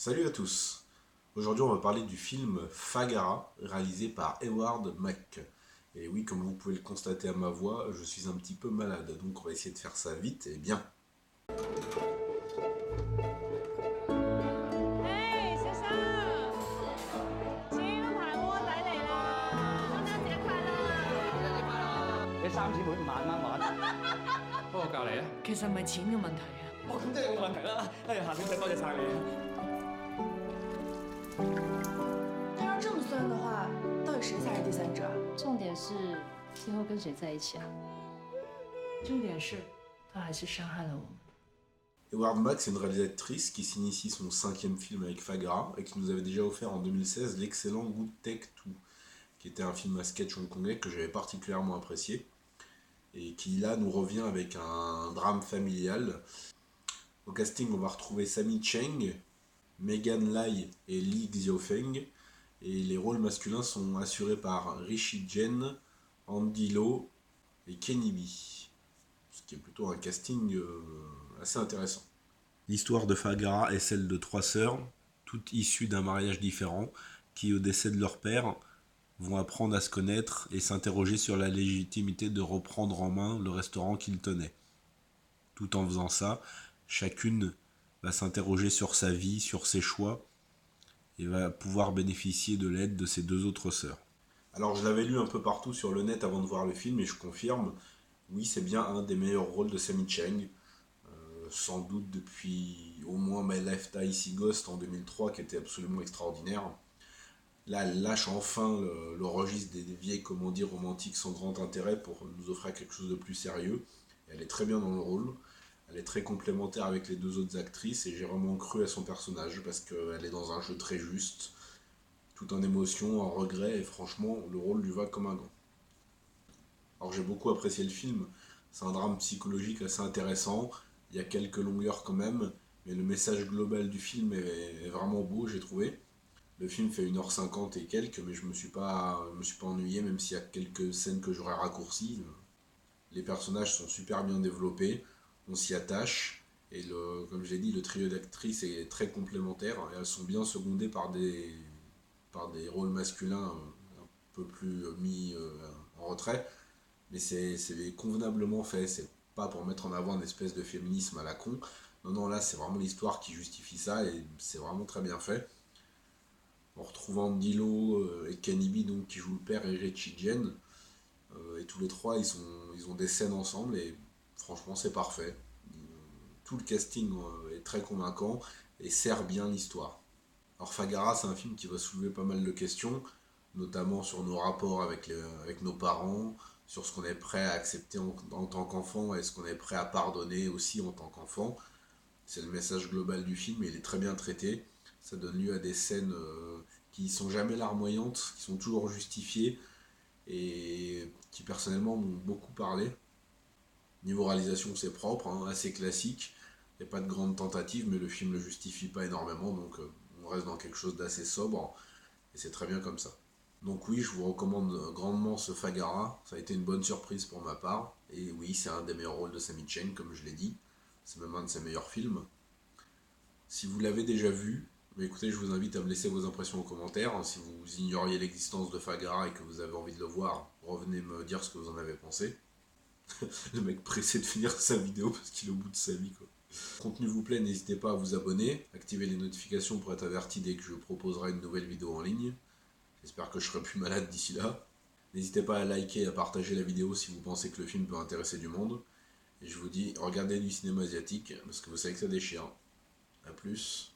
Salut à tous. Aujourd'hui, on va parler du film Fagara, réalisé par Howard Mack. Et oui, comme vous pouvez le constater à ma voix, je suis un petit peu malade, donc on va essayer de faire ça vite et bien. 嘿，先生，青牌莴仔嚟啦！聖誕節快樂！你三姊妹慢慢玩，幫我教你啊！其實唔係錢嘅問題啊，哦，咁即係冇問題啦。下年仔多謝晒你。那要这么算的话，到底谁才是第三者啊？重点是最后跟谁在一起啊？重點是他還是傷害了我們。Howard Mack, c'est une réalisatrice qui s'initie son 5e film avec Fagara et qui nous avait déjà offert en 2016 l'excellent Good Take Two, qui était un film à sketch hongkongais que j'avais particulièrement apprécié et qui là nous revient avec un drame familial. Au casting, on va retrouver Sammy Cheng, Megan Lai et Lee Xiaofeng, et les rôles masculins sont assurés par Rishi Jen, Andy Lau et Kenny B. Ce qui est plutôt un casting assez intéressant. L'histoire de Fagara est celle de 3 sœurs, toutes issues d'un mariage différent, qui au décès de leur père vont apprendre à se connaître et s'interroger sur la légitimité de reprendre en main le restaurant qu'ils tenaient. Tout en faisant ça, chacune va s'interroger sur sa vie, sur ses choix, et va pouvoir bénéficier de l'aide de ses 2 autres sœurs. Alors je l'avais lu un peu partout sur le net avant de voir le film, et je confirme, oui c'est bien un des meilleurs rôles de Sammy Cheng, sans doute depuis au moins My Left Eye See Ghost en 2003 qui était absolument extraordinaire. Là elle lâche enfin le registre des vieilles comédies romantiques sans grand intérêt pour nous offrir quelque chose de plus sérieux. Et elle est très bien dans le rôle. Elle est très complémentaire avec les 2 autres actrices et j'ai vraiment cru à son personnage parce qu'elle est dans un jeu très juste, tout en émotion, en regret, et franchement, le rôle lui va comme un gant. Alors j'ai beaucoup apprécié le film, c'est un drame psychologique assez intéressant, il y a quelques longueurs quand même, mais le message global du film est vraiment beau, j'ai trouvé. Le film fait 1h50 et quelques, mais je me suis pas ennuyé, même s'il y a quelques scènes que j'aurais raccourcies. Les personnages sont super bien développés, on s'y attache, et comme je l'ai dit, le trio d'actrices est très complémentaire, et elles sont bien secondées par des rôles masculins un peu plus mis en retrait, mais c'est convenablement fait, c'est pas pour mettre en avant une espèce de féminisme à la con, non, là c'est vraiment l'histoire qui justifie ça, et c'est vraiment très bien fait. En retrouvant Dilo et Kenny B, donc, qui joue le père, et Richie Jen, et tous les 3 ils ont des scènes ensemble et franchement c'est parfait. Tout le casting est très convaincant et sert bien l'histoire. Alors Fagara, c'est un film qui va soulever pas mal de questions, notamment sur nos rapports avec nos parents, sur ce qu'on est prêt à accepter en tant qu'enfant et ce qu'on est prêt à pardonner aussi en tant qu'enfant. C'est le message global du film et il est très bien traité. Ça donne lieu à des scènes qui sont jamais larmoyantes, qui sont toujours justifiées et qui personnellement m'ont beaucoup parlé. Niveau réalisation, c'est propre, hein, assez classique. Il n'y a pas de grande tentative, mais le film ne le justifie pas énormément, donc on reste dans quelque chose d'assez sobre, et c'est très bien comme ça. Donc oui, je vous recommande grandement ce Fagara, ça a été une bonne surprise pour ma part, et oui, c'est un des meilleurs rôles de Sammy Cheng, comme je l'ai dit, c'est même un de ses meilleurs films. Si vous l'avez déjà vu, écoutez, je vous invite à me laisser vos impressions en commentaire. Si vous ignoriez l'existence de Fagara et que vous avez envie de le voir, revenez me dire ce que vous en avez pensé. Le mec pressé de finir sa vidéo parce qu'il est au bout de sa vie, quoi. Si le contenu vous plaît, n'hésitez pas à vous abonner, activer les notifications pour être averti dès que je proposerai une nouvelle vidéo en ligne. J'espère que je serai plus malade d'ici là. N'hésitez pas à liker et à partager la vidéo si vous pensez que le film peut intéresser du monde. Et je vous dis, regardez du cinéma asiatique, parce que vous savez que ça déchire. A plus.